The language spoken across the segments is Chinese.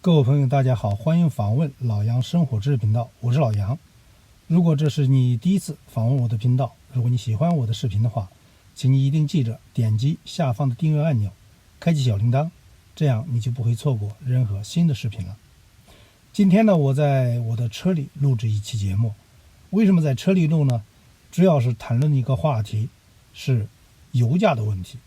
各位朋友，大家好，欢迎访问老杨生活知识频道，我是老杨。如果这是你第一次访问我的频道，如果你喜欢我的视频的话，请你一定记着点击下方的订阅按钮，开启小铃铛，这样你就不会错过任何新的视频了。今天呢，我在我的车里录制一期节目。为什么在车里录呢？主要是谈论一个话题，是油价的问题。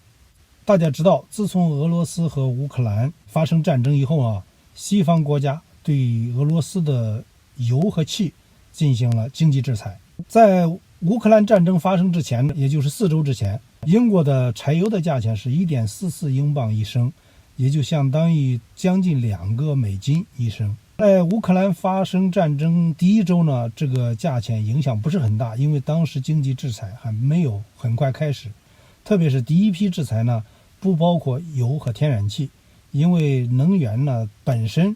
大家知道，自从俄罗斯和乌克兰发生战争以后啊，西方国家对俄罗斯的油和气进行了经济制裁。在乌克兰战争发生之前，也就是4周之前，英国的柴油的价钱是1.44英镑一升，也就相当于将近2个美金一升。在乌克兰发生战争第一周呢，这个价钱影响不是很大，因为当时经济制裁还没有很快开始，特别是第一批制裁呢，不包括油和天然气。因为能源呢本身，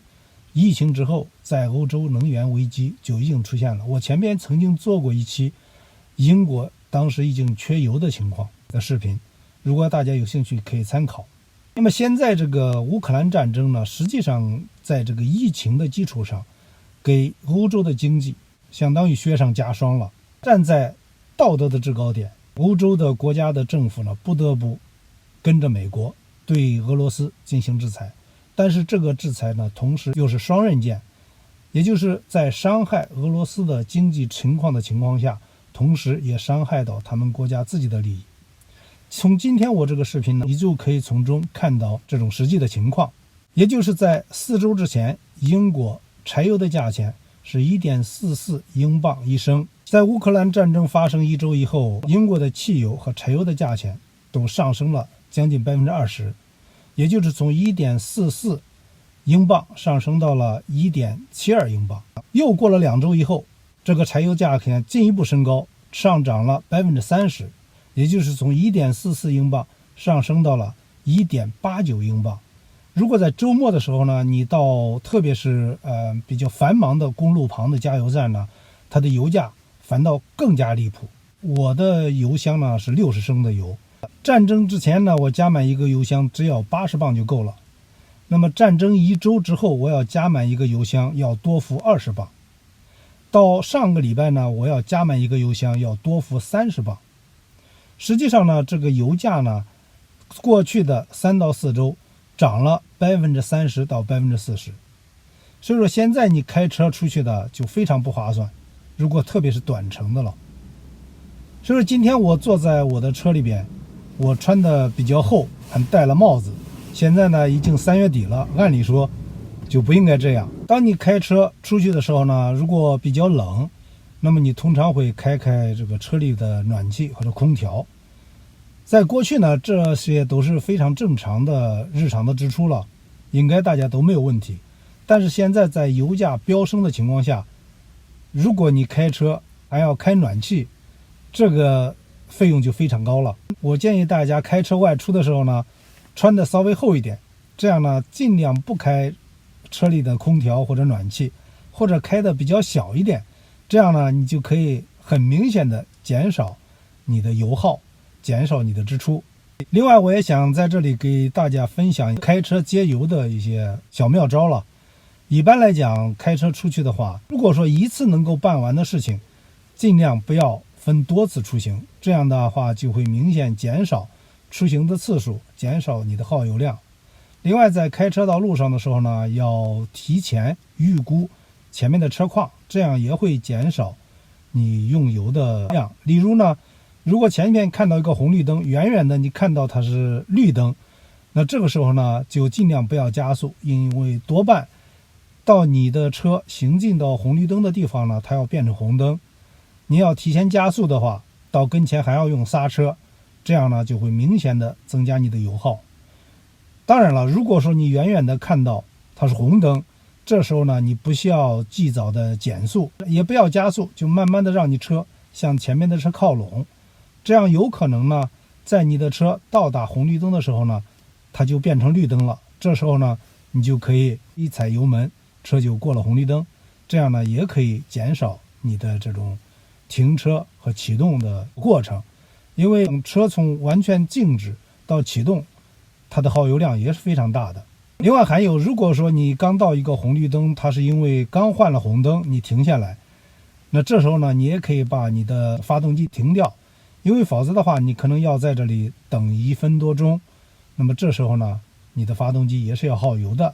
疫情之后在欧洲能源危机就已经出现了。我前边曾经做过一期英国当时已经缺油的情况的视频，如果大家有兴趣可以参考。那么现在这个乌克兰战争呢，实际上在这个疫情的基础上，给欧洲的经济相当于雪上加霜了。站在道德的制高点，欧洲的国家的政府呢不得不跟着美国对俄罗斯进行制裁，但是这个制裁呢，同时又是双刃剑，也就是在伤害俄罗斯的经济情况的情况下，同时也伤害到他们国家自己的利益。从今天我这个视频呢，你就可以从中看到这种实际的情况，也就是在4周之前，英国柴油的价钱是1.44英镑一升。在乌克兰战争发生1周以后，英国的汽油和柴油的价钱都上升了将近20%，也就是从1.44英镑上升到了1.72英镑。又过了2周以后，这个柴油价格进一步升高，上涨了30%，也就是从1.44英镑上升到了1.89英镑。如果在周末的时候呢，你到特别是比较繁忙的公路旁的加油站呢，它的油价反倒更加离谱。我的油箱呢是60升的油，战争之前呢，我加满一个油箱只要80磅就够了。那么战争1周之后，我要加满一个油箱要多付20磅。到上个礼拜呢，我要加满一个油箱要多付30磅。实际上呢，这个油价呢，过去的3到4周涨了30%到40%。所以说现在你开车出去的就非常不划算，如果特别是短程的了。所以说今天我坐在我的车里边，我穿的比较厚，还戴了帽子。现在呢已经3月底了，按理说就不应该这样。当你开车出去的时候呢，如果比较冷，那么你通常会开这个车里的暖气或者空调。在过去呢，这些都是非常正常的日常的支出了，应该大家都没有问题。但是现在在油价飙升的情况下，如果你开车还要开暖气，这个费用就非常高了。我建议大家开车外出的时候呢，穿的稍微厚一点，这样呢尽量不开车里的空调或者暖气，或者开的比较小一点，这样呢你就可以很明显的减少你的油耗，减少你的支出。另外我也想在这里给大家分享开车节油的一些小妙招了。一般来讲，开车出去的话，如果说一次能够办完的事情，尽量不要分多次出行，这样的话就会明显减少出行的次数，减少你的耗油量。另外在开车到路上的时候呢，要提前预估前面的车况，这样也会减少你用油的量。例如呢，如果前面看到一个红绿灯，远远的你看到它是绿灯，那这个时候呢就尽量不要加速，因为多半到你的车行进到红绿灯的地方呢，它要变成红灯。你要提前加速的话，到跟前还要用刹车，这样呢就会明显的增加你的油耗。当然了，如果说你远远的看到它是红灯，这时候呢你不需要及早的减速，也不要加速，就慢慢的让你车向前面的车靠拢，这样有可能呢在你的车到达红绿灯的时候呢，它就变成绿灯了。这时候呢你就可以一踩油门，车就过了红绿灯，这样呢也可以减少你的这种停车和启动的过程。因为车从完全静止到启动，它的耗油量也是非常大的。另外还有，如果说你刚到一个红绿灯，它是因为刚换了红灯，你停下来，那这时候呢，你也可以把你的发动机停掉，因为否则的话，你可能要在这里等1分多钟，那么这时候呢，你的发动机也是要耗油的。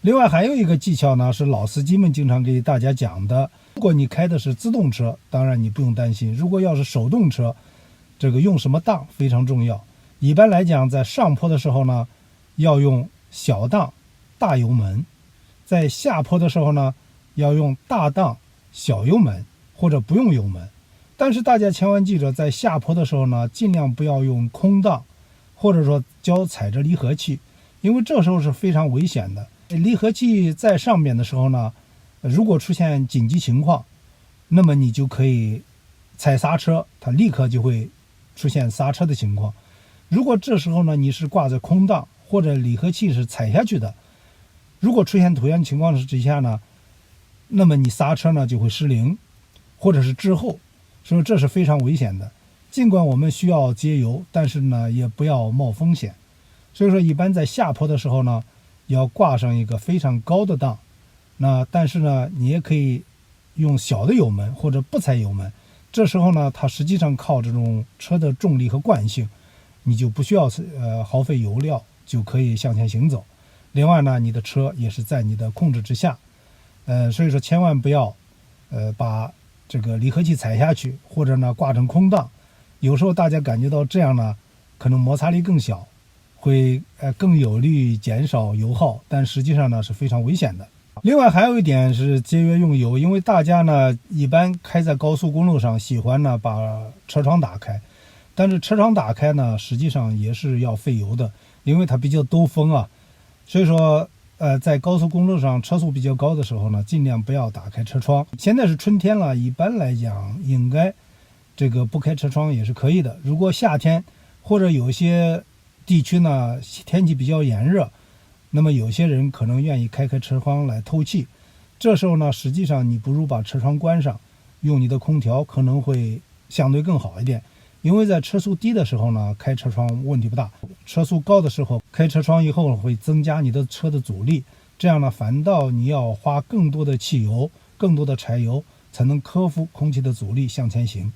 另外还有一个技巧呢，是老司机们经常给大家讲的，如果你开的是自动车，当然你不用担心，如果要是手动车，这个用什么档非常重要。一般来讲，在上坡的时候呢，要用小档大油门，在下坡的时候呢，要用大档小油门，或者不用油门。但是大家千万记着，在下坡的时候呢，尽量不要用空档，或者说脚踩着离合器，因为这时候是非常危险的。离合器在上面的时候呢，如果出现紧急情况，那么你就可以踩刹车，它立刻就会出现刹车的情况。如果这时候呢，你是挂在空档，或者离合器是踩下去的，如果出现同样情况之下呢，那么你刹车呢就会失灵，或者是滞后，所以这是非常危险的。尽管我们需要节油，但是呢也不要冒风险。所以说一般在下坡的时候呢，要挂上一个非常高的档，那但是呢你也可以用小的油门或者不踩油门，这时候呢它实际上靠这种车的重力和惯性，你就不需要耗费油料就可以向前行走。另外呢，你的车也是在你的控制之下，所以说千万不要把这个离合器踩下去，或者呢挂成空档。有时候大家感觉到这样呢，可能摩擦力更小，会更有利于减少油耗，但实际上呢是非常危险的。另外还有一点是节约用油，因为大家呢一般开在高速公路上，喜欢呢把车窗打开，但是车窗打开呢实际上也是要费油的，因为它比较兜风啊。所以说在高速公路上车速比较高的时候呢，尽量不要打开车窗。现在是春天了，一般来讲应该这个不开车窗也是可以的。如果夏天或者有些地区呢天气比较炎热，那么有些人可能愿意开车窗来透气，这时候呢实际上你不如把车窗关上，用你的空调可能会相对更好一点。因为在车速低的时候呢，开车窗问题不大，车速高的时候开车窗以后会增加你的车的阻力，这样呢反倒你要花更多的汽油更多的柴油才能克服空气的阻力向前行，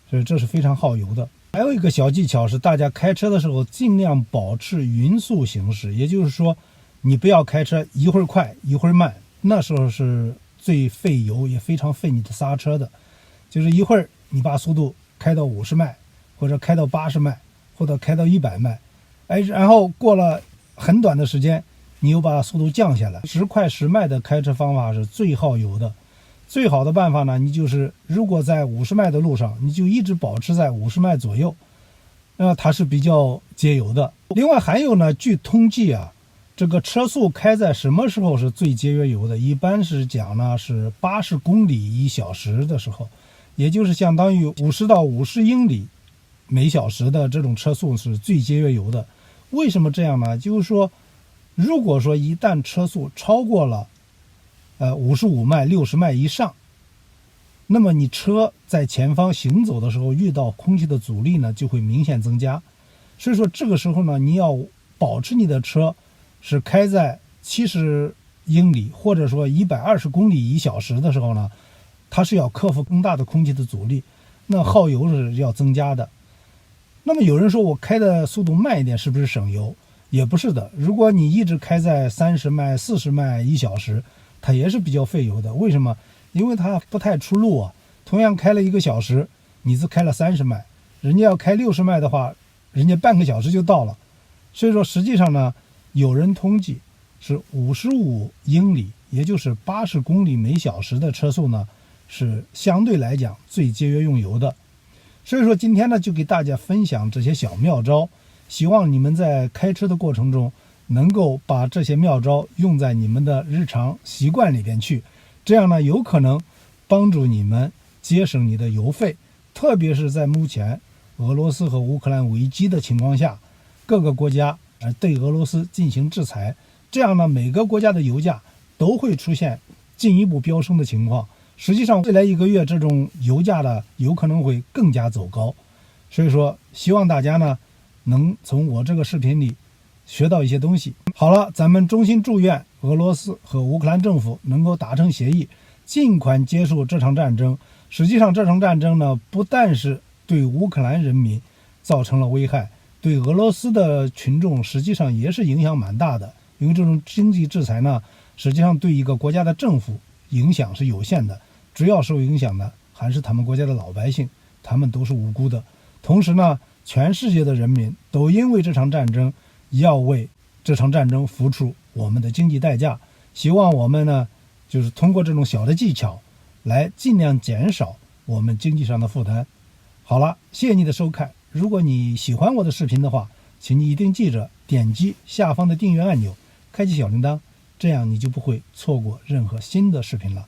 所以这是非常耗油的。还有一个小技巧是，大家开车的时候尽量保持匀速行驶，也就是说你不要开车一会儿快一会儿慢，那时候是最费油也非常费你的刹车的。就是一会儿你把速度开到50迈，或者开到80迈，或者开到100迈，然后过了很短的时间，你又把速度降下来。10快10迈的开车方法是最耗油的。最好的办法呢，你就是如果在50迈的路上，你就一直保持在50迈左右，它是比较节油的。另外还有呢，据统计啊，这个车速开在什么时候是最节约油的？一般是讲呢是80公里1小时的时候，也就是相当于50到50英里每小时的这种车速是最节约油的。为什么这样呢？就是说如果说一旦车速超过了55迈60迈以上，那么你车在前方行走的时候遇到空气的阻力呢就会明显增加。所以说这个时候呢，你要保持你的车是开在70英里或者说120公里1小时的时候呢，它是要克服更大的空气的阻力，那耗油是要增加的。那么有人说我开的速度慢一点是不是省油？也不是的，如果你一直开在30迈40迈1小时，它也是比较费油的。为什么？因为它不太出路啊。同样开了1个小时，你只开了30迈，人家要开60迈的话，人家半个小时就到了。所以说实际上呢，有人统计是55英里，也就是80公里每小时的车速呢，是相对来讲最节约用油的。所以说今天呢，就给大家分享这些小妙招，希望你们在开车的过程中能够把这些妙招用在你们的日常习惯里边去，这样呢有可能帮助你们节省你的油费。特别是在目前俄罗斯和乌克兰危机的情况下，各个国家对俄罗斯进行制裁，这样呢每个国家的油价都会出现进一步飙升的情况。实际上未来1个月这种油价的有可能会更加走高。所以说希望大家呢能从我这个视频里学到一些东西。好了，咱们衷心祝愿俄罗斯和乌克兰政府能够达成协议，尽快结束这场战争。实际上，这场战争呢，不但是对乌克兰人民造成了危害，对俄罗斯的群众实际上也是影响蛮大的。因为这种经济制裁呢，实际上对一个国家的政府影响是有限的，主要受影响的还是他们国家的老百姓，他们都是无辜的。同时呢，全世界的人民都因为这场战争要为这场战争付出我们的经济代价。希望我们呢，就是通过这种小的技巧来尽量减少我们经济上的负担。好了，谢谢你的收看。如果你喜欢我的视频的话，请你一定记着点击下方的订阅按钮，开启小铃铛，这样你就不会错过任何新的视频了。